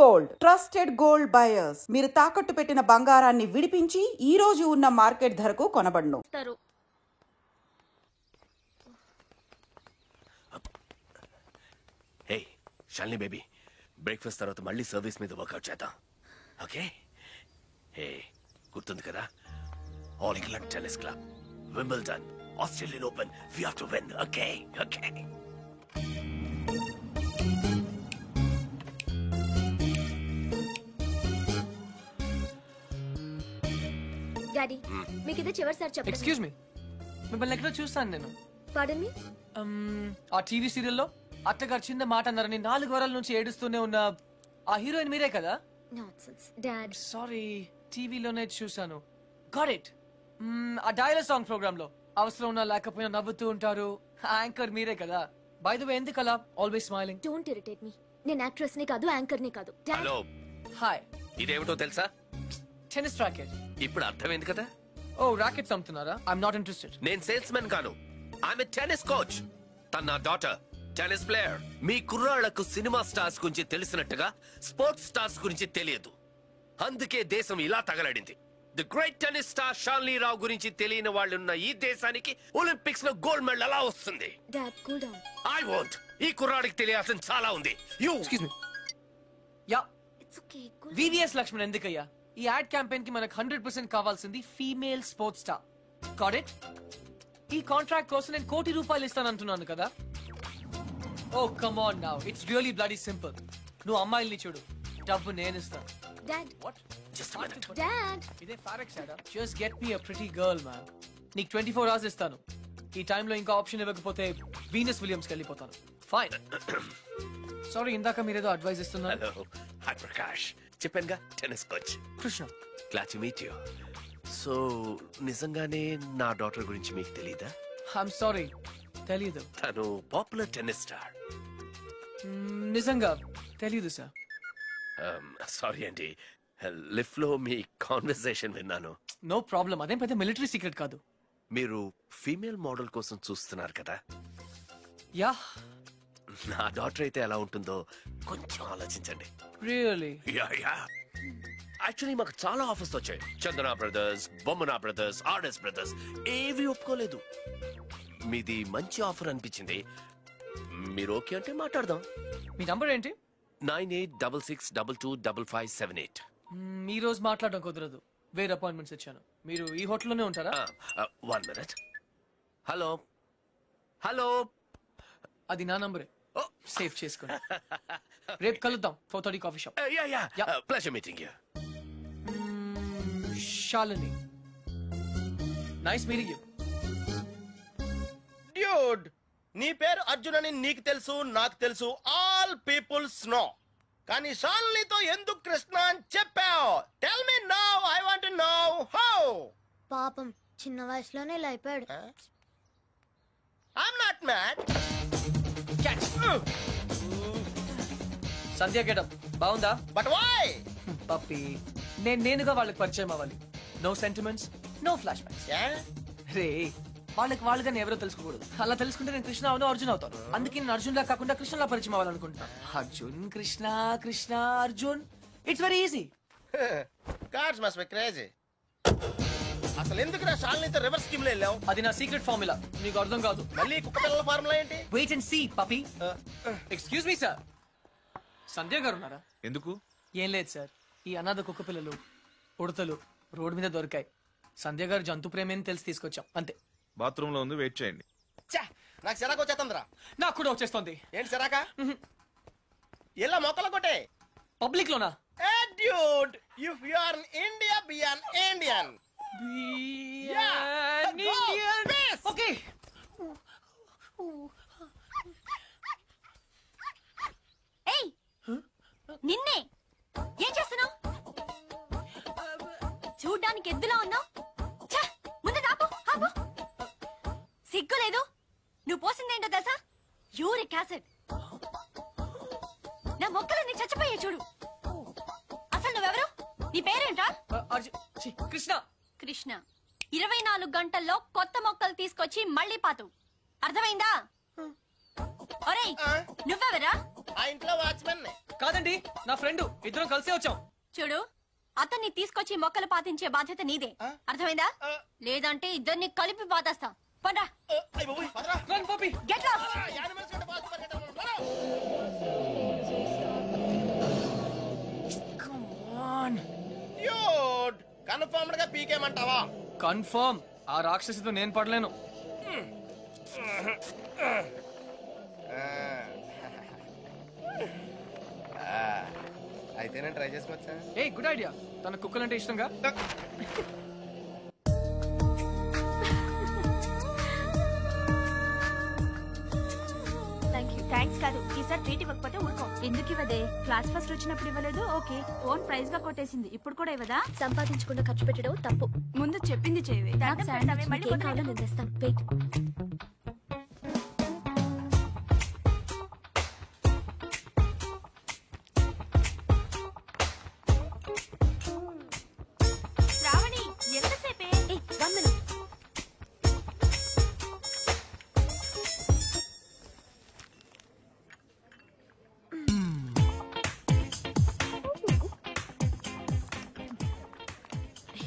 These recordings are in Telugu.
Gold, trusted gold buyers. మీరు తాకట్టు పెట్టిన బంగారాన్ని విడిపించి ఈ రోజు ఉన్న మార్కెట్ ధరకు కొనబడును. హే శాలిని బేబీ, బ్రేక్ఫాస్ట్ తర్వాత మళ్ళీ సర్వీస్ మీద వర్కౌట్ చేద్దాం, ఓకే? హే గుర్తుంది కదా, All England Tennis Club, Wimbledon, Australian Open, we have to win, okay? Okay. Daddy మీకు ఇదే చివరిసారి చెప్పండి. ఎక్స్క్యూజ్ మీ, మిమ్మల్ని ఎక్కడో చూస్తాను నేను. పాడన్ మీ. ఆ టీవీ సీరియల్లో అత్తగారు చిన్న మాట అన్నారని 4 వారాల నుంచి ఏడుస్తూనే ఉన్న ఆ హీరోయిన్ మీరే కదా? Nonsense dad. సారీ, టీవీలోనే చూసాను. Got it. ఆ డైలాగ్ సాంగ్ ప్రోగ్రామ్ లో అవసరం ఉన్నా లేకపోయినా నవ్వుతూ ఉంటారు, యాంకర్ మీరే కదా? బై ద వే, ఎందుకలా always smiling? Don't irritate me. నేను యాక్ట్రెస్ ని కాదు, యాంకర్ ని కాదు. Hello, hi. ఇదేమిటో తెలుసా? Tennis racket. ఇప్పుడు అర్థమైంది కదా? ఓ, రాకెట్స్ అమ్ముతున్నారా? I'm not interested. నేను సేల్స్ మెన్ కాను, ఐఎమ్ ఎ టెన్నిస్ కోచ్. తన నా డాటర్ టెన్నిస్ ప్లేయర్. మీ కుర్రాళ్లకు సినిమా స్టార్స్ గురించి తెలిసినట్టుగా స్పోర్ట్స్ స్టార్స్ గురించి తెలియదు, అందుకే దేశం ఇలా తగలడింది. The great tennis star Shalini Rao గురించి తెలియని వాళ్ళు ఉన్న ఈ దేశానికి ఒలింపిక్స్ లో గోల్డ్ మెడల్ ఎలా వస్తుంది? Dad cool down. I want. ఈ కుర్రాడికి తెలియాల్సిన చాలా ఉంది. You excuse me. Yeah, it's okay. Cool. VVS Laxman ఎందుకయ్యా? ఈ యాడ్ క్యాంపెయిన్ కి మనకు 100% కావాల్సింది female sports star. Got it? ఈ కాంట్రాక్ట్ కోసం నేను ₹1 కోటి ఇస్తానంటున్నాను కదా? Oh come on now, it's really bloody simple. నువ్వు అమ్మాయిల్ని చూడు, డబ్బు నేను ఇస్తాను. Dad. What? Just minute. Dad. ఇదే ఫారెక్స్ యాడా? Just get me a pretty girl man. నీకు 24 hours ఇస్తాను. ఈ టైంలో ఇంకా ఆప్షన్ ఇవ్వకపోతే వీనస్ విలియమ్స్కి వెళ్ళిపోతాను. ఫైన్. సారీ, ఇందాక మీరేదో అడ్వైస్ ఇస్తున్నారు. Hello, hi Prakash. చెప్పానుగా, tennis coach Krishna. Glad to meet you. So నిజంగానే నా డాటర్ గురించి మీకు తెలీదా? ఐఎమ్ సారీ, తెలీదు. తను పాపులర్ టెన్నిస్ స్టార్. నిజంగా తెలీదు సార్. సారీ అండి, లిఫ్ట్ లో మీ కాన్వర్సేషన్ విన్నాను. నో ప్రాబ్లం, అదేం పెద్ద మిలిటరీ సీక్రెట్ కాదు. మీరు ఫీమేల్ మోడల్ కోసం చూస్తున్నారు కదా? యా. నా డాటర్ అయితే ఎలా ఉంటుందో కొంచెం ఆలోచించండి. రియల్లీ? Yeah yeah. యాక్చువల్లీ మాకు చాలా ఆఫర్స్ వచ్చాయి. చందన బ్రదర్స్, బొమ్మనా బ్రదర్స్, ఆర్ఎస్ బ్రదర్స్, ఏవి ఒప్పుకోలేదు. మీది మంచి ఆఫర్ అనిపించింది. మీరు ఓకే అంటే మాట్లాడదాం. మీ నంబర్ ఏంటి? 9866225578. ఈ రోజు మాట్లాడడం కుదరదు, వేరే అపాయింట్మెంట్స్ ఇచ్చాను. మీరు ఈ హోటల్లోనే ఉంటారా? 1 minute. హలో హలో, అది నా నంబరే, సేవ్ చేసుకోండి. రేపు కలుద్దాం 4:30 coffee shop. Yeah yeah, Yeah. Pleasure meeting you. Shalini, nice meeting you. Dude, నీ పేరు అర్జున్ అని నీకు తెలుసు, నాకు తెలుసు, ఆల్ పీపుల్స్ నో. కానీ షాలినితో ఎందుకు కృష్ణ అని చెప్పావు? Tell me now, I want to know how. పాపం చిన్న వయసులోనే ఇలా అయిపోయాడు. I'm not mad. Sandhya getup బాగుందా? But why? పప్పి, నేనుగా వాళ్ళకి పరిచయం అవ్వాలి. No sentiments, no flashbacks. రే, వాళ్ళకి నేను ఎవరో తెలుసుకోకూడదు. అలా తెలుసుకుంటే నేను కృష్ణ అవును, అర్జున్ అవుతాను. అందుకే నేను అర్జున్ లా కాకుండా కృష్ణలా పరిచయం అవ్వాలనుకుంటా. Arjun Krishna, Krishna Arjun, it's very easy. Cars must be crazy. అసలు ఎందుకు నా షాలినితో రివర్స్ స్కీమ్ లో వెళ్ళావు? అది నా సీక్రెట్ ఫార్ములా, నీకు అర్థం కాదు. మళ్ళీ కుక్క పిల్లల ఫార్ములా ఏంటి? Wait and see puppy. Excuse me sir, Sandhya గారు ఉన్నారా? ఎందుకు? ఏం లేదు సార్, ఈ అనాథ కుక్క పిల్లలు ఉడతలు రోడ్డు మీద దొరికాయి. సంధ్య గారు జంతు ప్రేమని తెలిసి తీసుకొచ్చాం, అంతే. బాత్రూమ్ లో ఉంది, వెయిట్ చేయండి. నాకు సిరాకు వచ్చేస్తుందిరా. నాకు కూడా వచ్చేస్తుంది. ఏంటి సిరాక? ఇలా మొక్కలు కొట్టే పబ్లిక్ లోనా? Dude, if you are in India, be an Indian. Okay. ఏయ్, నిన్నే ఏం చేస్తున్నావు? చూడ్డానికి ఎద్దులా ఉన్నావు. ముందు ఆపు, ఆపు. సిగ్గు లేదు? నువ్వు పోసిందేంటో తెలుసా? Uric acid. నా మొక్కలన్నీ చచ్చిపోయాయి చూడు. అసలు నువ్వెవరు? నీ పేరేంటా? కృష్ణ. కృష్ణ. 24 గంటల్లో కొత్త మొక్కలు తీసుకొచ్చి మళ్ళీ పాతు. అర్థమైందా? ఒరేయ్, నువ్వెవరా? ఆ ఇంట్లో వాచ్మెన్. కాదండి, నా ఫ్రెండ్, ఇద్దరం కలిసే వచ్చాం. చూడు, అతన్ని తీసుకొచ్చి మొక్కలు పాతించే బాధ్యత నీదే. అర్థమైందా? లేదంటే ఇద్దరిని కలిపి పాతేస్తా. పండ్రా. Run, puppy. Get lost. Come on. Confirmed గా పీకేమంటావా? కన్ఫర్మ్. ఆ రాక్షసితో నేను పడలేను. అయితే నేను ట్రై చేసుకోవచ్చా? A good idea. తన కుక్కలంటే ఇష్టంగా. థ్యాంక్స్ కాదు, ఈసారి ట్రీట్ ఇవ్వకపోతే ఊరుకో. ఎందుకు ఇవ్వదే? క్లాస్ ఫస్ట్ వచ్చినప్పుడు ఇవ్వలేదు, ఓకే. ఓన్ ప్రైజ్ గా కొట్టేసింది, ఇప్పుడు కూడా ఇవ్వదా? సంపాదించకుండా ఖర్చు పెట్టడం తప్పు. ముందు చెప్పింది చేయవే. Shravani, ఎంతసేపే?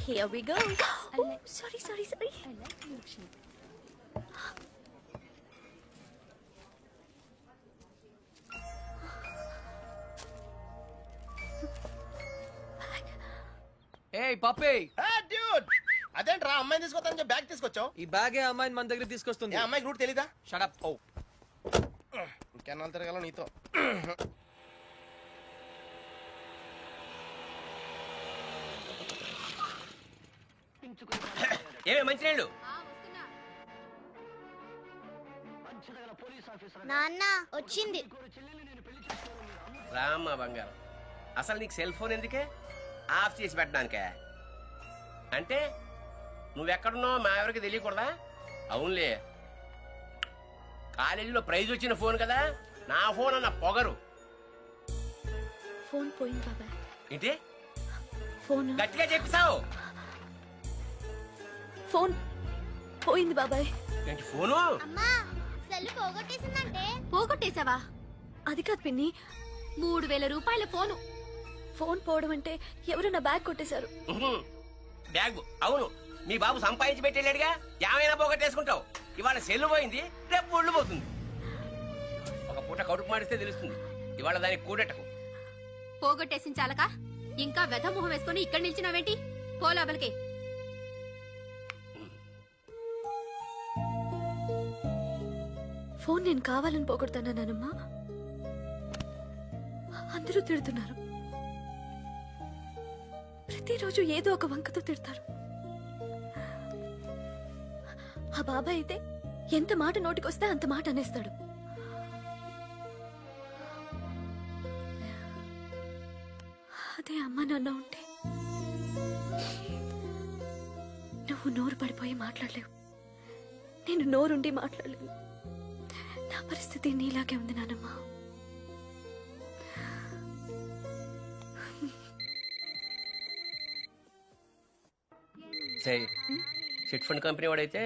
Here we go. Oh, sorry. ఏ పప్పే, డ్యూడ్, అదేంట్రా అమ్మాయిని తీసుకొస్తానని చెప్పి బ్యాగ్ తీసుకొచ్చావు? ఈ బ్యాగే అమ్మాయిని మన దగ్గర తీసుకొస్తుంది. ఏ అమ్మాయికి రూట్ తెలీదా? Shut up. ఓ, ఇంకెన్నాళ్ళు తిరగాల నీతో? ఏమే మంచినీళ్ళు? నాన్న వచ్చింది. రామ్మా బంగారం, అసలు నీకు సెల్ ఫోన్ ఎందుకే? ఆఫ్ చేసి పెట్టడానికే? అంటే నువ్వెక్కడున్నావు మా ఎవరికి తెలియకూడదా? అవునులే, కాలేజీలో ప్రైజ్ వచ్చిన ఫోన్ కదా, నా ఫోన్ అన్న పొగరు. ఫోన్ పోయింది బాబాయ్. ఏంటి? ఫోన్ గట్టిగా చెప్పిసావు. ఫోన్ పోయింది బాబాయ్. ఏంటి ఫోను? అమ్మా, సెల్ పోగొట్టేసిందంటే. పోగొట్టేశావా? అది కాదు పిన్ని, 3000 రూపాయల ఫోను. ఫోన్ పోవడం అంటే ఎవరు నా బ్యాగ్ కొట్టేశారు. బ్యాగ్? అవును, మీ బాబు సంపాదించి పెట్టేళ్ళాడుగా, ఏమైనా పోగొట్టేసుకుంటావు. ఇవాళ సెల్లు పోయింది, రేపు ఒళ్ళు పోతుంది. ఒక పూట కడుపు మాడిస్తే తెలుస్తుంది. ఇవాళ దానికి కూడెట్టకు. పోగొట్టేసిన చాలక ఇంకా వెధ మొహం వేసుకుని ఇక్కడ నిల్చున్నావేంటి? పో లోపలికి. ఫోన్ నేను కావాలని పోగొడతానమ్మా. అందరూ తిడుతున్నారు. ప్రతిరోజు ఏదో ఒక వంకతో తిడతారు. ఆ బాబాయ్ అయితే ఎంత మాట నోటికొస్తే అంత మాట అనేస్తాడు. అదే అమ్మ నాన్న ఉంటే నువ్వు నోరు పడిపోయి మాట్లాడలేవు, నేను నోరుండి మాట్లాడలేను. నా పరిస్థితి నీలాగే ఉంది నానమ్మ. చిట్ ఫండ్ కంపెనీ వాడైతే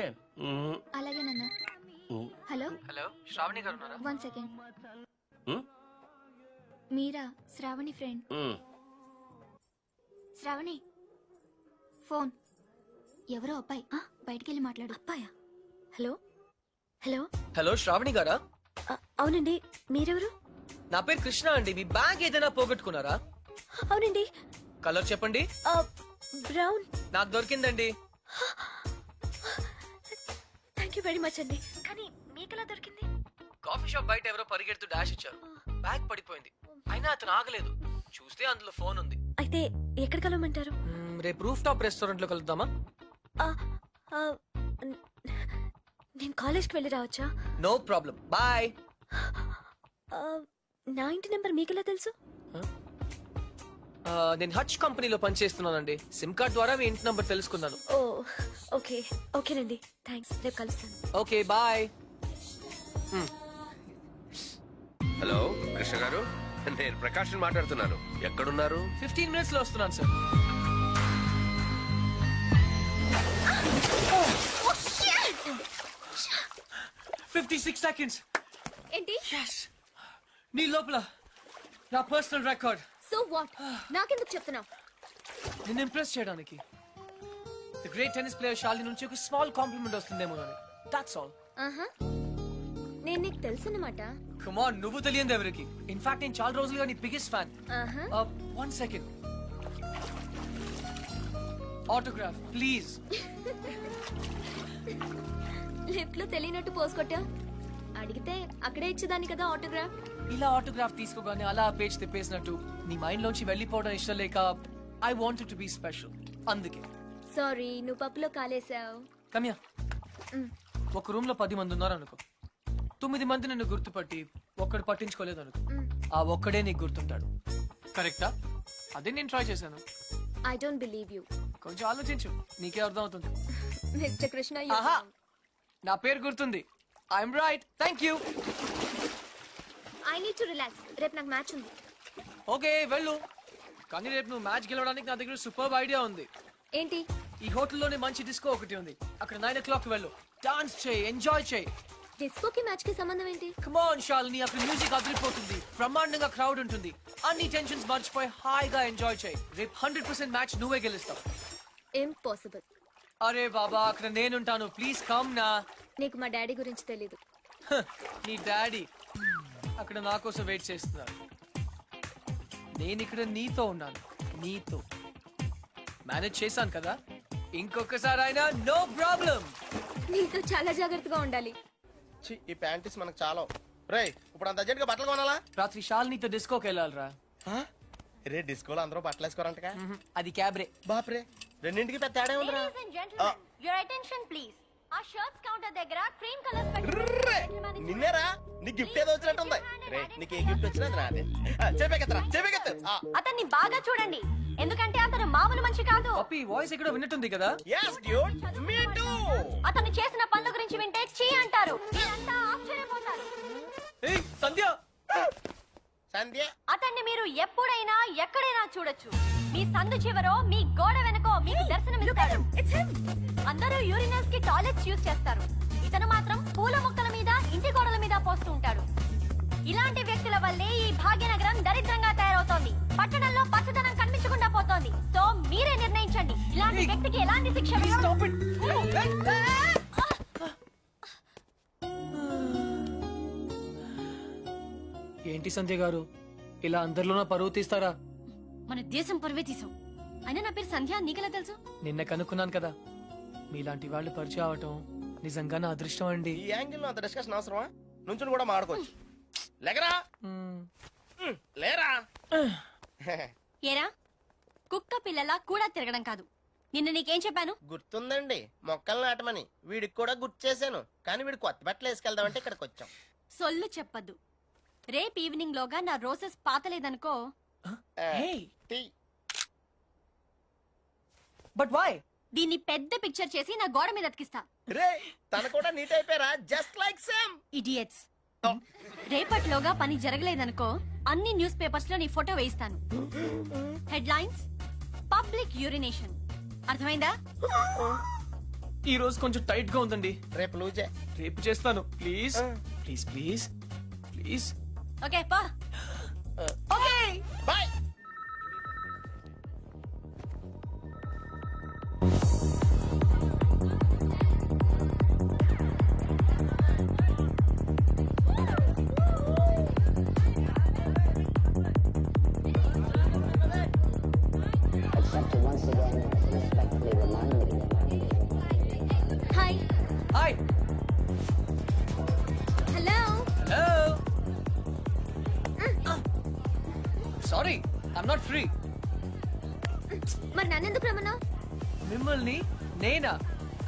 అలాగే నాన్న. హలో హలో, శ్రావణి గారు ఉన్నారా? 1 సెకండ్. మీరా? శ్రావణి ఫ్రెండ్. శ్రావణి, ఫోన్. ఎవరో అబ్బాయి, బయటికెళ్ళి మాట్లాడు. అబ్బాయా? హలో హలో హలో, శ్రావణి గారా? అవునండి, మీరెవరు? నా పేరు కృష్ణ అండి. మీ బ్యాగ్ ఏదైనా పోగొట్టుకున్నారా? అవునండి. కలర్ చెప్పండి. బ్రౌన్. నాకు దొరికిందండి. థ్యాంక్ యూ వెరీ మచ్ అండి. కానీ మీకెలా దొరికింది? కాఫీ షాప్ బయట ఎవరో పరిగెడుతూ డాష్ ఇచ్చారు, బ్యాగ్ పడిపోయింది. అయినా అతను ఆగలేదు. చూస్తే అందులో ఫోన్ ఉంది. అయితే ఎక్కడ కలవమంటారు? రేపు రూఫ్ టాప్ రెస్టారెంట్ లో కలుద్దామా? నేను కాలేజ్కి వెళ్ళి రావచ్చా? No problem, boy. నా ఇంటి నెంబర్ మీకెలా తెలుసు? నేను హచ్ కంపెనీలో పనిచేస్తున్నానండి. సిమ్ కార్డ్ ద్వారా మీ ఇంటి నంబర్ తెలుసుకున్నాను. ఓ ఓకే, ఓకేనండి, థ్యాంక్స్. రేపు కలుస్తాను. Okay, bye. హలో కృష్ణ గారు, నేను ప్రకాష్ మాట్లాడుతున్నాను. ఎక్కడున్నారు? 15 minutes లో వస్తున్నాను సార్. Oh, shit! 56 seconds. ఏంటి? Yes. నీ లోపల నా పర్సనల్ రికార్డ్ సో వాట్ నాకెందుకు చెప్తున్నావు? నిన్ను ఇంప్రెస్ చేయడానికి. The great tennis player Shalini నుంచి ఒక స్మాల్ కాంప్లిమెంట్ వస్తుందేమో అని. That's all. ఆహా, నేను నీకు తెలుసన్నమాట. కమ్ ఆన్, నువ్వు తెలియదు ఎవరికి. ఇన్ఫాక్ట్ నేను చాలా రోజులుగా నీ బిగ్గెస్ట్ ఫ్యాన్. ఆహా, 1 సెకండ్. Autograph please. లిఫ్ట్ లో తెలియనట్టు పోస్ కొట్టా. అడిగితే అక్కడే ఇచ్చేదాన్ని కదా ఆటోగ్రాఫ్. ఇలా ఆటోగ్రాఫ్ తీసుకోగానే అలా పేజ్ తిప్పేసినట్టు నీ మైండ్ లోంచి వెళ్ళిపోవడం ఇష్టం లేక I wanted to be special. అందుకే. సారీ, నువ్వు పప్పులో కాలేసావు. కమ్యా. ఒక రూమ్ లో 10 మంది ఉన్నారు అనుకో. 9 మంది నన్ను గుర్తుపట్టి ఒక్కడు పట్టించుకోలేదు అనుకో. ఆ ఒక్కడే నీకు గుర్తుంటాడు. కరెక్టా? అదే నేను ట్రై చేశాను. I don't believe you. కొంచెం ఆలోచించు, నీకే అర్థం అవుతుంది. మిస్టర్ కృష్ణ, ఆహా, నా పేరు గుర్తుంది. I'm right. Thank you. I need to relax. రేపు నాకు మ్యాచ్ ఉంది. ఓకే వెళ్ళు. కానీ రేపు నువ్వు మ్యాచ్ గెలవడానికి నా దగ్గర సూపర్ ఐడియా ఉంది. ఏంటి? ఈ హోటల్లోనే మంచి డిస్కో ఒకటి ఉంది. అక్కడ 9 o'clock వెళ్ళు. డాన్స్ చేయి, ఎంజాయ్ చేయి. డిస్కోకి మ్యాచ్ కి సంబంధం ఏంటి? కమ్ ఆన్ శాలిని, అక్కడ మ్యూజిక్ అదిరిపోతుంది. బ్రహ్మాండంగా క్రౌడ్ ఉంటుంది. అన్ని టెన్షన్స్ మర్చిపోయి హాయిగా ఎంజాయ్ చేయి. రేపు 100% మ్యాచ్ నువ్వే గెలుస్తావు. ఇంపాసిబుల్. అరే బాబా, అక్కడ నేనుంటాను. ప్లీజ్ కమ్ నా. నీకు మా డాడీ గురించి తెలీదు. నీ డాడీ అక్కడ నా కోసం వెయిట్ చేస్తున్నాడు. నేను ఇక్కడ నీతో ఉన్నాను. నీతో మేనేజ్ చేశాను కదా. ఇంకొకసారి అయినా నో ప్రాబ్లం. నీతో చాలా జాగ్రత్తగా ఉండాలి. ఈ ప్యాంటీస్ మనకు చాలా. రే, ఇప్పుడు అంత అర్జెంట్ గా బట్టలు కొనాలా? రాత్రి శాలినితో డిస్కోకి వెళ్ళాలిరా. రే, డిస్కోలో అందరూ బట్టలు వేసుకోరంటగా. అది క్యాబ్రే. బాప్రే, రెండింటికి పెద్ద తేడా ఉందిరా. Your attention please. ఆ షర్ట్స్ కౌంటర్ దగ్గర క్రీమ్ కలర్స్ నిన్నేరా, నీ గిఫ్ట్ ఏదో వచ్చినట్టుంది. రే, నీకు ఏ గిఫ్ట్ వచ్చినా నాదే. చెప్పేకెత్తరా, చెప్పేకెత్తు. అతన్ని బాగా చూడండి, ఎందుకంటే అతను మామూలు మనిషి కాదు. పప్పి వాయిస్ ఎక్కడో విన్నట్టుంది కదా. yes dude, me too. అతను చేసిన పనుల గురించి వింటే చీ అంటారు. మీరంతా ఆశ్చర్యపోతారు. ఏయ్ సంధ్య. సంధ్య, అతన్ని మీరు ఎప్పుడైనా ఎక్కడైనా చూడొచ్చు. మీ సందు చివరో మీ గోడ వెనకో మీకు దర్శనమిస్తాడు. అందరూ యూరినల్స్ కి టాయిలెట్స్ యూజ్ చేస్తారు. ఇతను మాత్రం పూల మొక్కల మీద, ఇంటి గోడల మీద పోస్తూ ఉంటాడు. ఇలాంటి వ్యక్తుల వల్లే ఈ భాగ్యనగరం దరిద్రంగా తయారవుతోంది. పట్టణంలో పచ్చదనం కనిపించకుండా పోతోంది. సో మీరే నిర్ణయించండి, ఇలాంటి వ్యక్తికి ఎలాంటి శిక్ష ఏంటి సంధ్య గారు, ఇలా అందరిలోనూ పరువు తీస్తారా? మన దేశం పరువే తీసాం. అయినా నా పేరు సంధ్య, నీకెలా తెలుసు? నిన్న కనుక్కున్నాను కదా. మీలాంటి వాళ్ళు పరిచయం అవటం నిజంగా నా అదృష్టం అండి. ఈ యాంగిల్ లో అంత డిస్కషన్ అవసరమా? నుంచుని కూడా మాడుకోవచ్చు. లేకరా, లేరా. ఏరా, కుక్క పిల్లలా కూడా తిరగడం కాదు. నిన్న నీకేం చెప్పాను? గుర్తుందండి, మొక్కలు నాటమని. వీడికి కూడా గుర్తు చేశాను, కానీ వీడు కొత్త బట్టలు వేసుకెళ్దామంటే ఇక్కడికి వచ్చాం. సొల్లు చెప్పద్దు. రేపు ఈవినింగ్ లోగా నా రోజెస్ పాతలేదనుకో. But why? దీన్ని పెద్ద పిక్చర్ చేసి నా గోడ మీద అతికిస్తా. రే, తన కూడా నీట్ అయిపోయారా, జస్ట్ లైక్ సేమ్. ఇడియట్స్. రేపటిలోగా పని జరగలేదనుకో, అన్ని న్యూస్ పేపర్స్ లో నీ ఫోటో వేయిస్తాను. Headlines: public urination. అర్థమైందా? ఈ రోజు కొంచెం టైట్ గా ఉందండి. రేపు లూజే. రేపు చేస్తాను. Please please please please. Okay పా. Okay bye. Hi. Hi. Hello. Hello. Sorry, I'm not free. మరి నన్నెందుకు రమ్మన్నావు? మిమ్మల్ని నేనా?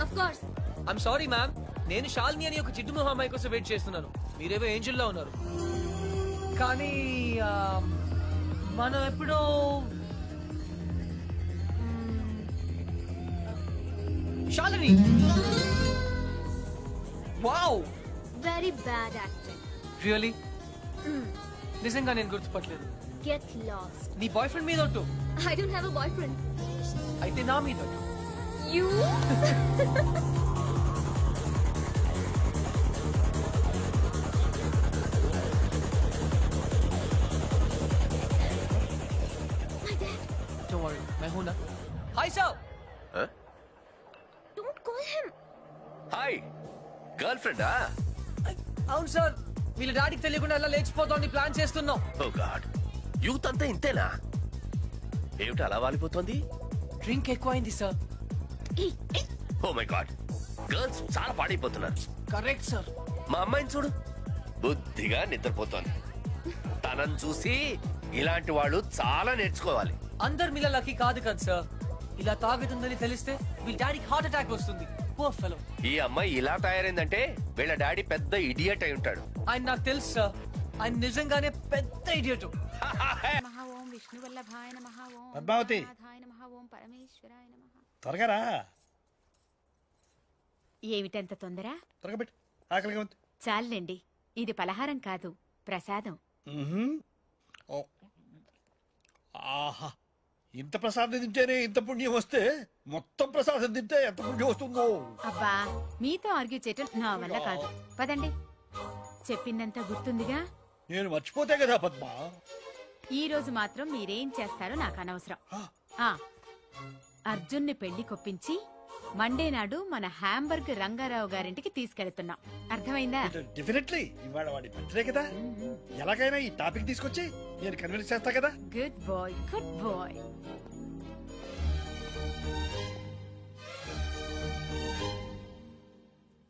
Of course. I'm sorry ma'am, నేను శాలిని అని ఒక జిడ్డు మొహం అమ్మాయి కోసం వెయిట్ చేస్తున్నాను. మీరేవో ఏంజల్లో ఉన్నారు. కానీ మనం ఎప్పుడో Shalini. Wow, very bad acting. Really? నిజంగా నేను గుర్తుపట్టలేదు. Get lost. నీ బాయ్ ఫ్రెండ్ మీద ఒట్టు. I don't have a boyfriend. అయితే నా మీద ఒట్టు. యూ. Don't worry, मैं हूं ना. Hi sir. Don't call him. Hi girl ఫ్రెండా? అవును సార్, వీళ్ళ డాడీకి తెలియకుండా ఎలా లేచిపోతామని ప్లాన్ చేస్తున్నాం. ఓ గాడ్, యూత్ అంతా ఇంతేనా? ఏమిటి అలా వాలిపోతుంది? డ్రింక్ ఎక్కువైంది sir. Oh my god, girls చాలా పాడైపోతున్నారు. Correct sir. మా అమ్మాయిని చూడు, బుద్ధిగా నిద్రపోతోంది. తనని చూసి ఇలాంటి వాళ్ళు చాలా నేర్చుకోవాలి. అందరు మీలా లక్కీ కాదు కదా సార్. ఇలా తాగుతుందని తెలిస్తే వీళ్ళ డాడీకి హార్ట్ అటాక్ వస్తుంది. Poor fellow. ఈ అమ్మాయి ఇలా తయారైందంటే వీళ్ళ డాడీ పెద్ద ఇడియట్ అయి ఉంటాడు. ఆయన నాకు తెలుసు సార్, ఆయన నిజంగానే పెద్ద ఇడియట్. నమః ఓం విష్ణు వల్లభాయ నమః ఓం పద్మావతి. నాథాయ నమః ఓం పరమేశ్వరాయ నమః. త్వరగా రా. ఏమిటంత తొందర? త్వరగా పెట్టు, ఆకలిగా ఉంది. చాలండి, ఇది పలహారం కాదు, ప్రసాదం. ఓ. ఆహా, ఇంత ప్రసాదం తింటేనే ఇంత పుణ్యం వస్తే మొత్తం ప్రసాదం తింటే ఎంత పుణ్యం వస్తుందో. అబ్బా, మీతో ఆర్గ్యూ చేయటం నా వల్ల కాదు. పదండి, చెప్పిందంతా గుర్తుందిగా. నేను మర్చిపోతే కదా పద్మ. ఈ రోజు మాత్రం మీరేం చేస్తారో నాకు అనవసరం. ఆ అర్జున్ని పెళ్లి కొప్పించి మండే నాడు మన హ్యాంబర్గ్ రంగారావు గారింటికి తీసుకెళ్తున్నాం. అర్థమైందా? డెఫినెట్లీ ఇవాళ వాడి బర్త్డే కదా, ఎలాగైనా ఈ టాపిక్ తీసుకొచ్చి నేను కన్విన్స్ చేస్తా కదా. Good boy, good boy.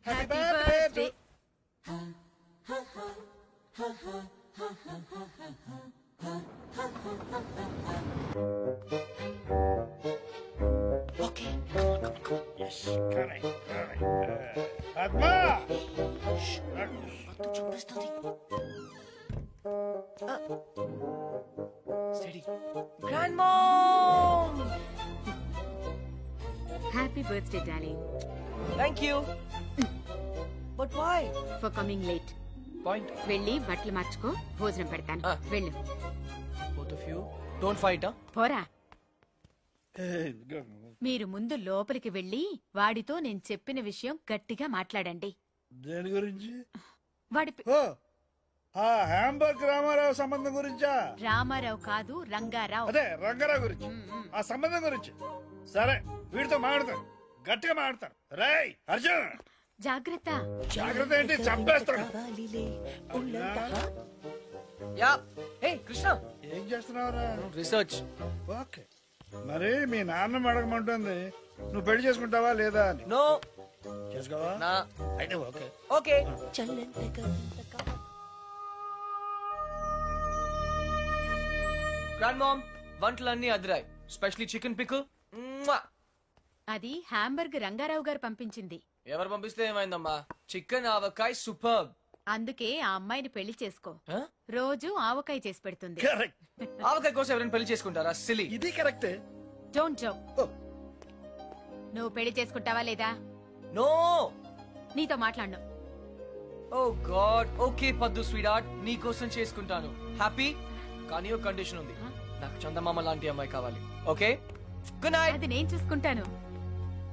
Happy Happy birthday. birthday. Yes, correct, correct. Padma. Steady. Grandmom! Happy birthday, darling. Thank you. But why? For coming late. Point. వెళ్ళి బట్టలు మార్చుకో, భోజనం పెడతాను. వెళ్ళు. Both of you, don't fight, huh? పోరా. మీరు ముందు లోపలికి వెళ్ళి వాడితో నేను చెప్పిన విషయం గట్టిగా మాట్లాడండి. దేని గురించి? వాడి ఓ, ఆ హ్యాంబర్గ్ రామారావు సంబంధం గురించా? రామారావు కాదు, రంగారావు. అదే రంగారావు గురించి, ఆ సంబంధం గురించి. సరే, వీడితో మాట్లాడతాను, గట్టిగా మాట్లాడతాను. రేయ్ అర్జున్, జాగ్రత్త. జాగ్రత్త ఏంటి, చంపేస్తాను. Yeah. Hey, Krishna. ఏం చేస్తున్నావురా? Research. ఓకే, మరి మీ నాన్న అడగమంటుంది నువ్వు పెళ్లి చేసుకుంటావా లేదా అని. No. చేసుకోవా? Nah. అయితే ఓకే. Okay. Grandmom, వంటలన్నీ అదిరాయి. Specially chicken pickle. అది హ్యాంబర్గ్ రంగారావు గారు పంపించింది. ఎవరు పంపిస్తే ఏమైందమ్మా? చికెన్ ఆవకాయ సూపర్. అందుకే ఆ అమ్మాయిని పెళ్లి చేసుకో. రోజు ఆవకాయ చేసి పెడుతుంది. కరెక్ట్. ఆవకాయ కోసం ఎవరైనా పెళ్లి చేసుకుంటారా? సిలీ. ఇది కరెక్టే. Don't joke. నువ్వు పెళ్లి చేసుకుంటావా లేదా? నో. నీతో మాట్లాడను. ఓ గాడ్. ఓకే పద్దు స్వీట్, నీ కోసం చేసుకుంటాను. హ్యాపీ? కానీ ఒక కండిషన్ ఉంది. నాకు చందమామ లాంటి అమ్మాయి కావాలి. Okay, good night. అది నేను చూసుకుంటాను.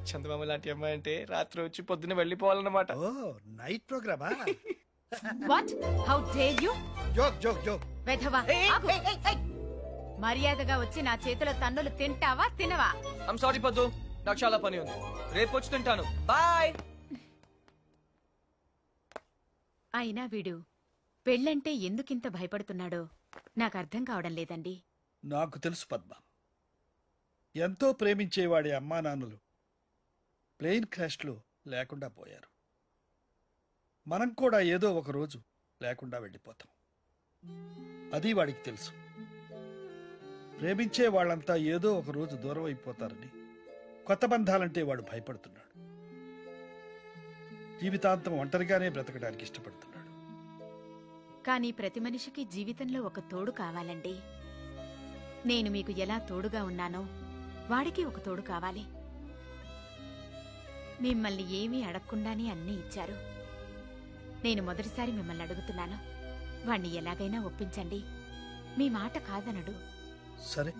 చందమామ లాంటి అమ్మాయి అంటే రాత్రి వచ్చి పొద్దున్న వెళ్ళిపోవాలన్నమాట. ఓ, నైట్ ప్రోగ్రామా? What? How dare you? Joke joke joke. వెధవా, ఆగు. మర్యాదగా వచ్చి నా చేతిలో తన్నులు తింటావా తినవా? ఐమ్ సారీ పద్దు, నాకు చాలా పని ఉంది. రేపు వచ్చి తింటాను. బాయ్. అయినా వీడు పెళ్ళంటే ఎందుకింత భయపడుతున్నాడో నాకు అర్థం కావడం లేదండి. నాకు తెలుసు పద్మ, ఎంతో ప్రేమించేవాడి అమ్మా నాన్నలు ప్లేన్ క్రాష్లో లేకుండా పోయారు. మనం కూడా ఏదో ఒక రోజు లేకుండా వెళ్ళిపోతాం. అది వాడికి తెలుసు. ప్రేమించే వాళ్ళంతా ఏదో ఒక రోజు దూరం అయిపోతారని కొత్త బంధాలంటే వాడు భయపడుతున్నాడు. జీవితాంతం ఒంటరిగానే బ్రతకడానికి ఇష్టపడుతున్నాడు. కానీ ప్రతి మనిషికి జీవితంలో ఒక తోడు కావాలండి. నేను మీకు ఎలా తోడుగా ఉన్నానో వాడికి ఒక తోడు కావాలి. మిమ్మల్ని ఏమీ అడగకుండానే అన్నీ ఇచ్చారు. నేను మొదటిసారి మిమ్మల్ని అడుగుతున్నాను, వాణ్ణి ఎలాగైనా ఒప్పించండి. మీ మాట కాదనడు. సరే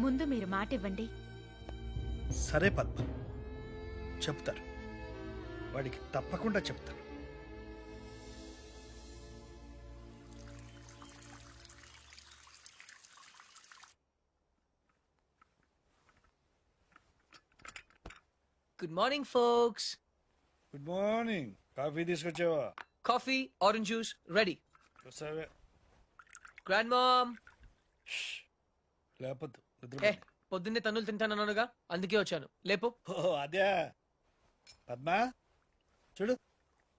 ముందు మీరు మాట ఇవ్వండి. సరే పద్మ, చెప్తారు. వాడికి తప్పకుండా చెప్తాను. Good morning folks. Good morning. Coffee తీసుకొచ్చావా? Coffee, orange juice ready. సరే. Grandmom. లేపద్దు. ఏ పొద్దున్నే తన్నులు తింటానన్నానుగా, అందుకే వచ్చాను. లేపు. ఓ అదే. పద్మా చూడు,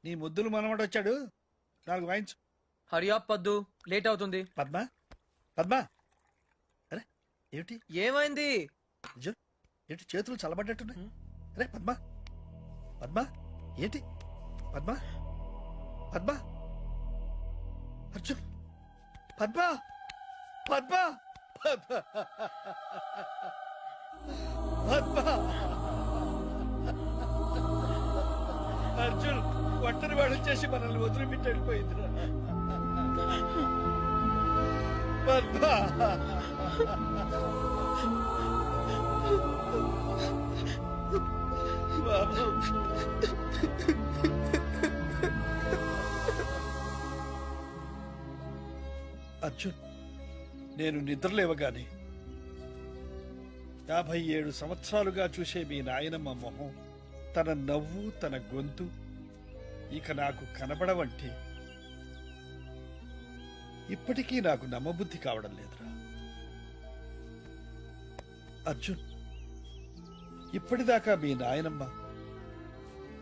నీ ముద్దులు మనమడు వచ్చాడు. 4 వాయించు. హరియాప్ పద్దు, లేట్ అవుతుంది. పద్మా పద్మా, అరే ఏమిటి ఏమైంది? ఏంటి చేతులు చల్లబడ్డట్టున్నాయి? అరే పద్మా పద్మా, ఏంటి పద్మా పద్మా, అర్జున్ పద్మా పద్మా పద్మా పద్మా, అర్జున్ ఒంటరి వాడు చేసి మనల్ని వదిలిపెట్టి వెళ్ళిపోయిందిరా. పద్మా బాబు, అర్జున్ నేను నిద్రలేవగానే 57 సంవత్సరాలుగా చూసే మీ నాయనమ్మ మొహం, తన నవ్వు, తన గొంతు ఇక నాకు కనబడవంటే ఇప్పటికీ నాకు నమ్మబుద్ధి కావడం లేదురా. అర్జున్, ఇప్పటిదాకా మీ నాయనమ్మ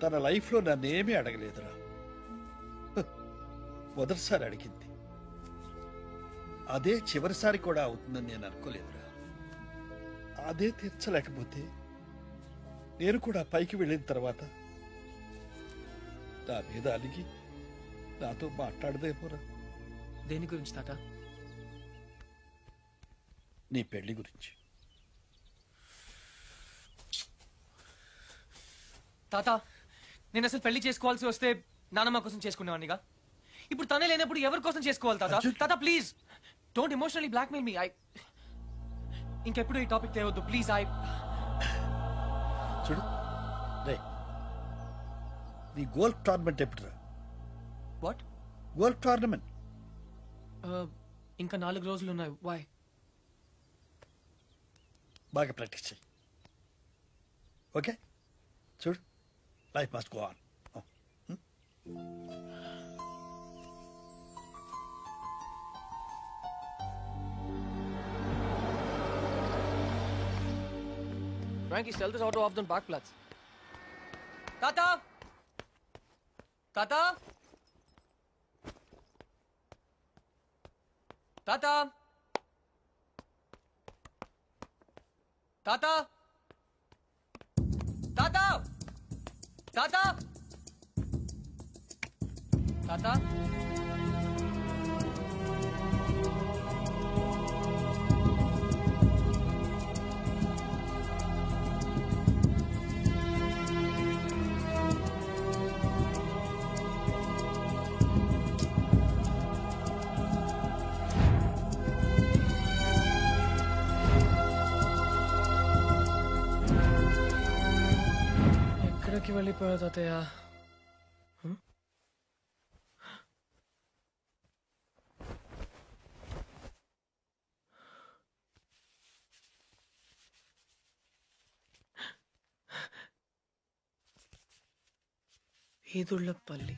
తన లైఫ్లో నన్నేమీ అడగలేదురా. మొదటిసారి అడిగింది, అదే చివరిసారి కూడా అవుతుందని నేను అనుకోలేదురా. అదే తీర్చలేకపోతే నేను కూడా పైకి వెళ్ళిన తర్వాత నా మీద అలిగి నాతో మాట్లాడదేమోరా. దేని గురించి తాత? నీ పెళ్లి గురించి. తాత, నేను అసలు పెళ్లి చేసుకోవాల్సి వస్తే నానమ్మ కోసం చేసుకునేవాడినిగా. ఇప్పుడు తనే లేనప్పుడు ఎవరి కోసం చేసుకోవాలి తాత? తాత please don't emotionally blackmail me. ఇంకెప్పుడు ఈ టాపిక్ తేవద్దు ప్లీజ్. చూడు రే, నీ గోల్ఫ్ టోర్నమెంట్ ఎప్పుడురా? వాట్? గోల్ఫ్ టోర్నమెంట్ ఇంకా 4 రోజులు ఉన్నాయి. వై? బాగా ప్రాక్టీస్ చేయి. ఓకే చూడు, life must go on. Frankie, sell this auto off the back Platz. Tata! Tata! Tata! Tata! Tata! Tata! Tata! ఎక్కడికి వెళ్ళిపోయా తాతయ్య? ఈదుళ్ళపల్లి.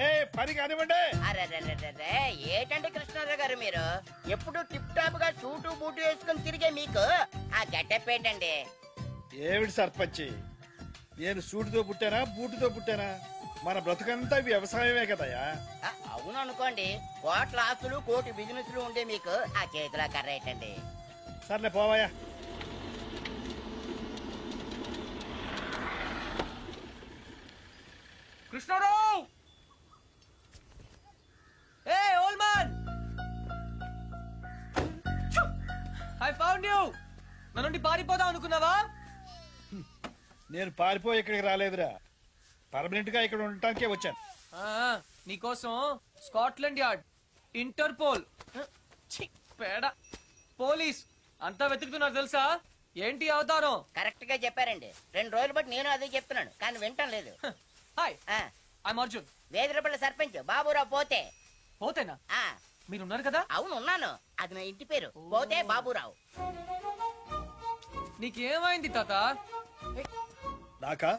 ఏ పని కానివ్వండి. అరెరెరెరెరే, ఏటండి కృష్ణారావు గారు మీరు ఎప్పుడు టిప్ టాప్ గా సూటు బూటు వేసుకుని తిరిగే మీకు ఆ గెటప్ ఏంటండి? ఏమిటి సర్పంచి, నేను సూటుతో పుట్టానా బూటుతో పుట్టానా? మన బ్రతుకంతా వ్యవసాయమే కదయా. అవును అనుకోండి, కోట్ల ఆస్తులు కోటి బిజినెస్లు ఉండే మీకు ఆ చేతిలో కర్ర ఏంటండి? సర్లే పోవాయా. Krishnarao! Hey old man, I found you. నా నుండి పారిపోదాం అనుకున్నావా? నేను పారిపోయి ఇక్కడికి రాలేదురా, పర్మనెంట్ గా ఇక్కడ ఉండటానికే వచ్చాను. నీకోసం స్కాట్లాండ్ యార్డ్, ఇంటర్పోల్, పేడ, పోలీస్ అంతా వెతుకుతున్నారు తెలుసా? ఏంటి అవతారం? కరెక్ట్ గా చెప్పారండి. 2 రోజులు బట్టి నేను అదే చెప్తున్నాను, కానీ వింటం లేదు. Hi, I'm Arjun. వేదిరపల్లి సర్పంచ్ బాబురావు పోతే. పోతేనా? మీరున్నారు కదా? అవును ఉన్నాను, అది నా ఇంటి పేరు. పోతే బాబురావు. నీకేమైంది తాత? నాకా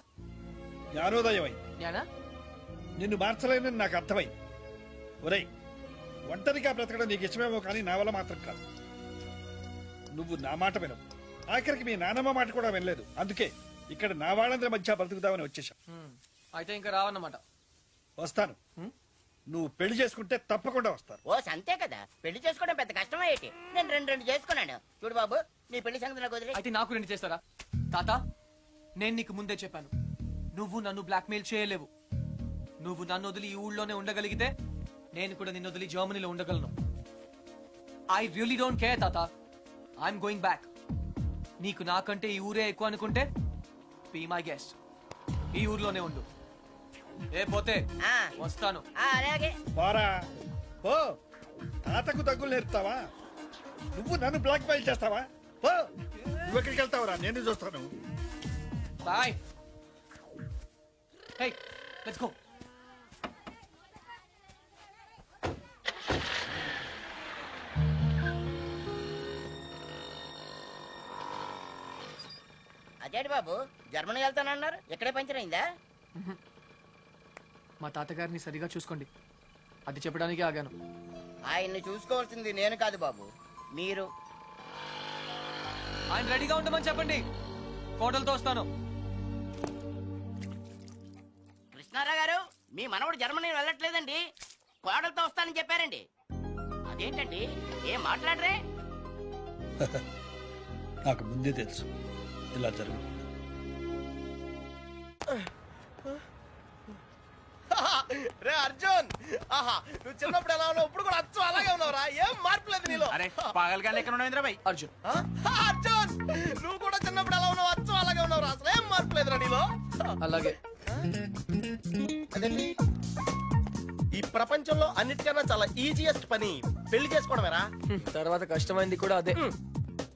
జ్ఞానోదయం అయింది. జ్ఞానా? నిన్ను మార్చలేనని నాకు అర్థమైంది. ఒరేయ్, ఒంటరిగా బ్రతకడం నీకు ఇష్టమేమో కానీ నా వల్ల మాత్రం కాదు. నువ్వు నా మాట వినవు, ఆఖరికి మీ నానమ్మ మాట కూడా వినలేదు. అందుకే ఇక్కడ నా వాళ్ళందరి మధ్య బ్రతుకుదామని వచ్చేసాం. అయితే ఇంకా రావన్నమాట. వస్తాను. నువ్వు పెళ్లి చేసుకుంటే తప్పకుండా వస్తాను. ఓ సంతే కదా, పెళ్లి చేసుకోవడం పెద్ద కష్టమే ఏంటి? నేను రెండు చేసుకున్నాను. చూడు బాబు, నీ పెళ్లి సంగతి నాకు వదిలే. అయితే నాకు 2 చేస్తారా? తాత, నేను నీకు ముందే చెప్పాను, నువ్వు నన్ను బ్లాక్మెయిల్ చేయలేవు. నువ్వు నన్ను వదిలి ఈ ఊళ్ళోనే ఉండగలిగితే నేను కూడా నిన్ను వదిలి జర్మనీలో ఉండగలను. ఐ రియలీ డోంట్ కేర్ తాత. I'm going back. నీకు నాకంటే ఈ ఊరే ఎక్కువ అనుకుంటే బీ మై గెస్ట్, ఈ ఊర్లోనే ఉండు. ఏ పోతే ఆ, వస్తాను. అలాగే. పోరా ఓ, తాతకు దగ్గులు నేర్పుతావా? నువ్వు నన్ను బ్లాక్ మెయిల్ చేస్తావా? ఓ, నువ్వు ఎక్కడికి వెళ్తావురా? నేను చూస్తాను. బాయ్. Hey, let's go. అదేంటి బాబు, జర్మనీ వెళ్తానన్నారు, ఇక్కడే పంచర్ అయిందా? మా తాతగారిని సరిగా చూసుకోండి, అది చెప్పడానికి ఆగాను. ఆయన్ని చూసుకోవాల్సింది నేను కాదు బాబు, మీరు. ఆయన రెడీగా ఉండమని చెప్పండి, కోటలతో వస్తాను. కృష్ణారావు గారు, మీ మనవడు జర్మనీ వెళ్ళట్లేదండి, కోడలతో వస్తానని చెప్పారండి. అదేంటండి, ఏం మాట్లాడరే? నాకు ముందే తెలుసు ఇలా జరుగు. రే అర్జున్, ఆహా, నువ్వు చిన్నప్పుడు ఎలా ఉన్నావు, ఇప్పుడు కూడా అచ్చు అలాగే ఉన్నావురా. ఏం మార్పు లేదు నీలో. అరే పాగల్ గాని ఎక్కడ ఉన్నావు బాయ్? అర్జున్, అర్జున్, నువ్వు కూడా చిన్నప్పుడు ఎలా ఉన్నావు, అచ్చు అలాగే ఉన్నావురా. అసలు ఏం మార్పు లేదురా నీలో. అలాగే. అదేంటి, ఈ ప్రపంచంలో అన్నిటికన్నా చాలా ఈజియెస్ట్ పని పెళ్లి చేసుకోవడమేరా. తర్వాత కష్టమైంది కూడా అదే.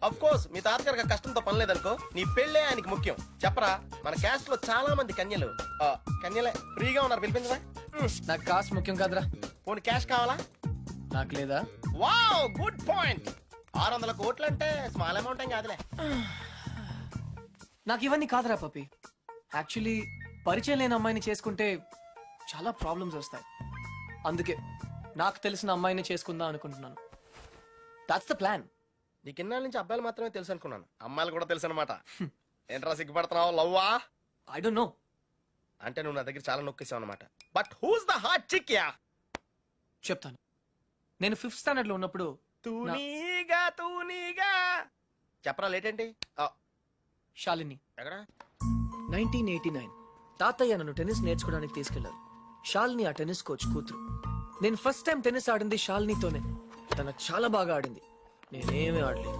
అఫ్ కోర్స్, మీ తాతగారికి కష్టంతో పని లేదనుకో, నీ పెళ్ళే ఆయనకి ముఖ్యం. చెప్పరా, మన క్యాస్ట్ లో చాలా మంది కన్యలు కన్యలే ఫ్రీగా ఉన్నారు, పిలిపించరా. నాకు కాస్ట్ ముఖ్యం కాదురా. పోనీ క్యాష్ కావాలా? నాకు లేదా? Wow, good point. 600 కోట్లు అంటే స్మాల్ అమౌంట్ ఏం కాదులే. నాకు ఇవన్నీ కాదురా పప్పి. యాక్చువల్లీ పరిచయం లేని అమ్మాయిని చేసుకుంటే చాలా ప్రాబ్లమ్స్ వస్తాయి. అందుకే నాకు తెలిసిన అమ్మాయిని చేసుకుందాం అనుకుంటున్నాను. That's the plan. నీకు ఇన్నాళ్ళ నుంచి అబ్బాయిలు మాత్రమే తెలుసు అనుకున్నాను, అమ్మాయిలు కూడా తెలుసు అనమాట. ఏంట్రా సిగ్గుపడుతున్నావు? లవ్వా? I don't know. అంటే నువ్వు నా దగ్గర చాలా నొక్కేసావు అనమాట. But who's the hot chick? Yeah, చెప్తాను. నేను 5th స్టాండర్డ్ లో ఉన్నప్పుడు తూనీగా చెప్పరా, లేట్ ఏంటి? శాలిని, ఎక్కడ? 1989 తాతయ్య నన్ను టెన్నిస్ నేర్చుకోవడానికి తీసుకెళ్లారు. శాలిని ఆ టెన్నిస్ కోచ్ కూతురు. నేను ఫస్ట్ టైం టెన్నిస్ ఆడింది శాలినితోనే. తన చాలా బాగా ఆడింది, నేనేమీ ఆడలేదు.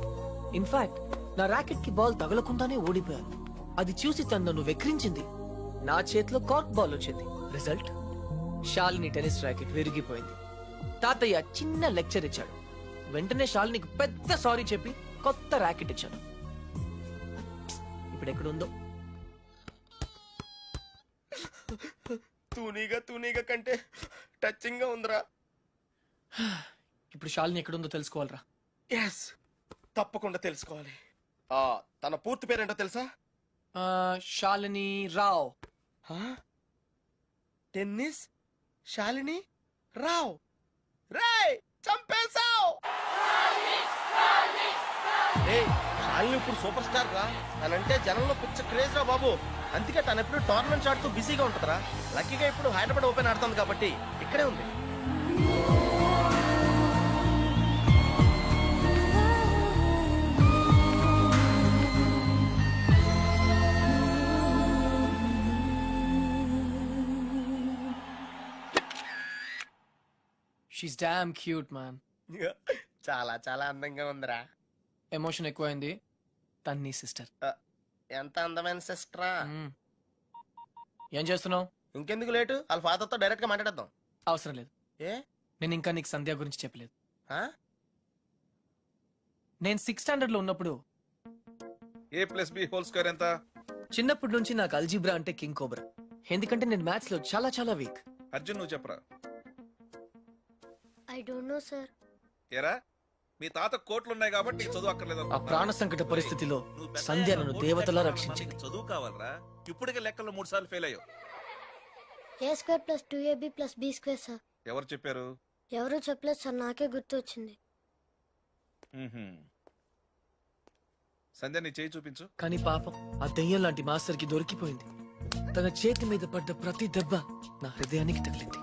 ఇన్ఫాక్ట్ నా ర్యాకెట్ కి బాల్ తగలకుండానే ఓడిపోయాను. అది చూసి తను నన్ను వెక్రించింది. నా చేతిలో కార్క్ బాల్ వచ్చింది. రిజల్ట్, శాలిని టెన్నిస్ ర్యాకెట్ విరిగిపోయింది. తాతయ్య చిన్న లెక్చర్ ఇచ్చాడు. వెంటనే శాలినికి పెద్ద సారీ చెప్పి కొత్త ర్యాకెట్ ఇచ్చాను. ఇప్పుడు ఎక్కడుందో. తూనీగా కంటే టచింగ్ గా ఉందిరా. ఇప్పుడు శాలిని ఎక్కడుందో తెలుసుకోవాలరా. ఎస్, తప్పకుండా తెలుసుకోవాలి. తన పూర్తి పేరేంటో తెలుసా? శాలిని రావ్. టెన్నిస్ శాలిని రావ్. రేయ్, చంపేశావ్. శాలిని ఇప్పుడు సూపర్ స్టార్ రా. తనంటే జనంలో పిచ్చ క్రేజ్ రా బాబు. అందుకే తను ఎప్పుడు టోర్నమెంట్స్ ఆడుతూ బిజీగా ఉంటుందిరా. లక్కీగా ఇప్పుడు హైదరాబాద్ ఓపెన్ ఆడుతుంది కాబట్టి ఇక్కడే ఉంది. She's damn cute man. చాలా చాలా అందంగా ఉందిరా. ఎమోషన్ ఎక్కువైంది. తన్ని సిస్టర్. ఎంత అందమైన సిస్టరా. ఏం చేస్తున్నావు? ఇంకెందుకు లేటు, వాళ్ళ ఫాదర్ తో డైరెక్ట్ గా మాట్లాడేద్దాం. అవసరం లేదు. ఏ? నేను ఇంకా నీకు సంధ్య గురించి చెప్పలేదు. ఆ? నేను 6th స్టాండర్డ్ లో ఉన్నప్పుడు a+b² ఎంత? చిన్నప్పటి నుంచి నాకు అల్జీబ్రా అంటే కింగ్ కోబ్రా. ఎందుకంటే నేను మ్యాథ్స్ లో చాలా చాలా వీక్. అర్జున్ నువ్వు చెప్పరా. I don't no sir. ఎరా మీ తాత కోట్లు ఉన్నాయి కాబట్టి నీకు చదువు అక్కర్లేదు ఆ అనుకుంటున్నావా? ప్రాణ సంకట పరిస్థితిలో నువ్వు పెద్ద సంధ్య అయ్యాక నన్ను కోట్లు దేవతలా లెక్కలు రక్షించింది. మనకి చదువు కావాలరా. ఇప్పటికే లెక్కల్లో 3 సార్లు ఫెయిల్ అయ్యావు. A² + 2AB + B² sir. ఎవరు చెప్పారు? ఎవరు చెప్పలేదు సార్, నాకే గుర్తు వచ్చింది. సంధ్య నీ చేయి చూపించు. కానీ పాపం ఆ దెయ్యం లాంటి మాస్టర్ కి దొరికిపోయింది. తన చేతి మీద పడ్డ ప్రతి దెబ్బ నా హృదయానికి తగిలింది.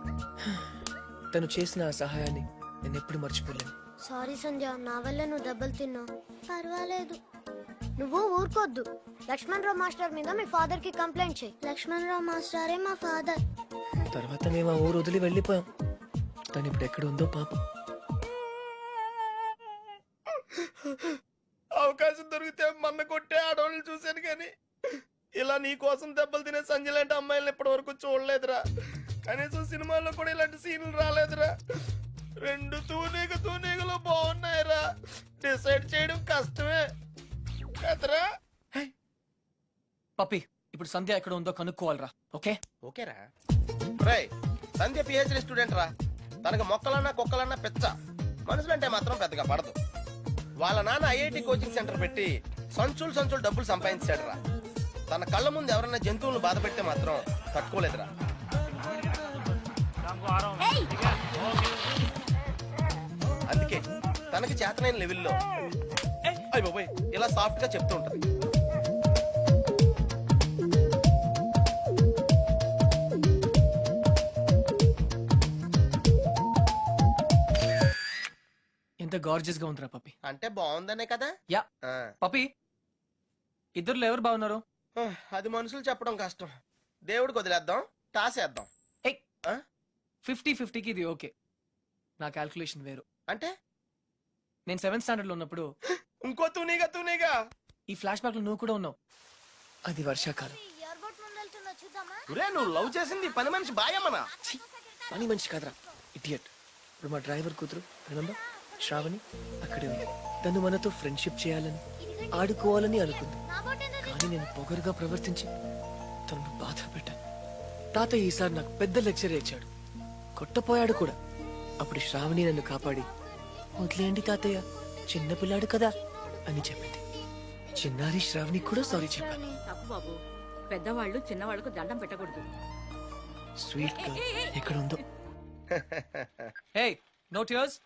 తను చేసిన ఆ సహాయాన్ని నేను ఎప్పుడు మర్చిపోలేను. సారీ సంధ్య, నా వల్ల నువ్వు దెబ్బలు తిన్నావు. పర్వాలేదు, నువ్వు ఊరుకోద్దు. లక్ష్మణరావు మాస్టర్ మీద మీ ఫాదర్ కి కంప్లైంట్ చేయి. లక్ష్మణరావు మాస్టరే మా ఫాదర్. తర్వాత మేము ఆ ఊరు వదిలి వెళ్ళిపోయాం. తను ఇప్పుడు ఎక్కడ ఉందో పాపం. అవకాశం దొరికితే మన్న కొట్టే ఆడవాళ్ళు చూశాను కానీ ఇలా నీ కోసం దెబ్బలు తినే సంజయ్ లాంటి అమ్మాయిలను ఇప్పటి వరకు చూడలేదురా. కనీసం సినిమాల్లో కూడా ఇలాంటి సీన్లు రాలేదురా. 2 తూనీగలు బాగున్నాయిరా. డిసైడ్ చేయడం కష్టమే కదరా. పప్పి, ఇప్పుడు సంధ్య ఎక్కడ ఉందో కనుక్కోవాలరా. ఓకే ఓకేరా. రేయ్, సంధ్య పిహెచ్డి స్టూడెంట్ రా. తనకు మొక్కలన్నా కుక్కలన్నా పెచ్చ. మనుషులంటే మాత్రం పెద్దగా పడదు. వాళ్ళ నాన్న ఐఐటి కోచింగ్ సెంటర్ పెట్టి సంచులు డబ్బులు సంపాదించాడు రా. తన కళ్ళ ముందు ఎవరైనా జంతువులను బాధ పెడితే మాత్రం తట్టుకోలేదురా. అందుకే తనకి చేతనైన లెవెల్లో అయ్య బాబోయ్ ఇలా సాఫ్ట్ గా చెప్తూ ఉంటది. ఎంత గార్జియస్ గా ఉందిరా పప్పి. అంటే బాగుందనే కదా. యా పప్పి, ఇద్దరులో ఎవరు బాగున్నారు? అది మనుషులు చెప్పడం కష్టం. దేవుడికి వదిలేద్దాం, టాసేద్దాం. 50-50కి ఇది ఓకే. నా క్యాల్కులేషన్ వేరు. అంటే నేను 7th స్టాండర్డ్ లో ఉన్నప్పుడు ఇంకో తూనీగా ఈ ఫ్లాష్ బ్యాక్ లో నువ్వు కూడా ఉన్నావు. అది వర్షాకాలం. ఎయిర్పోర్ట్ ముందు వెళ్తున్నా, చూద్దామా? నువ్వు లవ్ చేసింది పని మనిషి బాయమ్మనా? పని మనిషి కాదురా, ఇడియట్. ఇప్పుడు మా డ్రైవర్ కూతురు రిమెంబర్ శ్రావణి అక్కడే ఉంది. తను మనతో ఫ్రెండ్షిప్ చేయాలని ఆడుకోవాలని అనుకుంది. కానీ నేను పొగరుగా ప్రవర్తించి తనను బాధ పెట్టాను. తాతయ్య ఈసారి నాకు పెద్ద లెక్చర్ ఇచ్చాడు. కొట్టపోయాడు కూడా. అప్పుడు శ్రావణి నన్ను కాపాడి వదిలేయండి తాతయ్య, చిన్నపిల్లాడు కదా అని చెప్పింది. చిన్నారి శ్రావణి కూడా సారీ చెప్పాను. తప్పు బాబు, పెద్దవాళ్ళు చిన్నవాళ్ళకు దండం పెట్టకూడదు. స్వీట్ గా ఎక్కడ ఉందో. Hey no tears.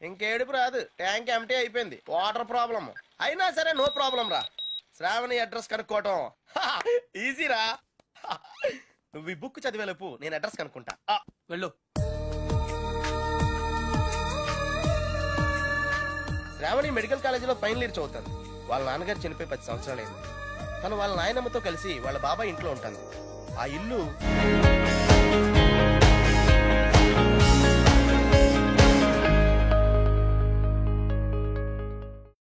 ఇంకేడుపు రాదు, ట్యాంక్ ఎంటీ అయిపోయింది. వాటర్ ప్రాబ్లం అయినా సరే నో ప్రాబ్లం రా. శ్రావణి అడ్రస్ కనుక్కోవటం ఈజీరా. నువ్వు ఈ బుక్ చదివేలోపు నేను అడ్రస్ కనుక్కుంటా. వెళ్ళు. శ్రావణి మెడికల్ కాలేజీలో ఫైనల్ ఇయర్ చదువుతాను. వాళ్ళ నాన్నగారు చనిపోయి 10 సంవత్సరాలు అయింది. తను వాళ్ళ నాయనమ్మతో కలిసి వాళ్ళ బాబాయ్ ఇంట్లో ఉంటాను. ఆ ఇల్లు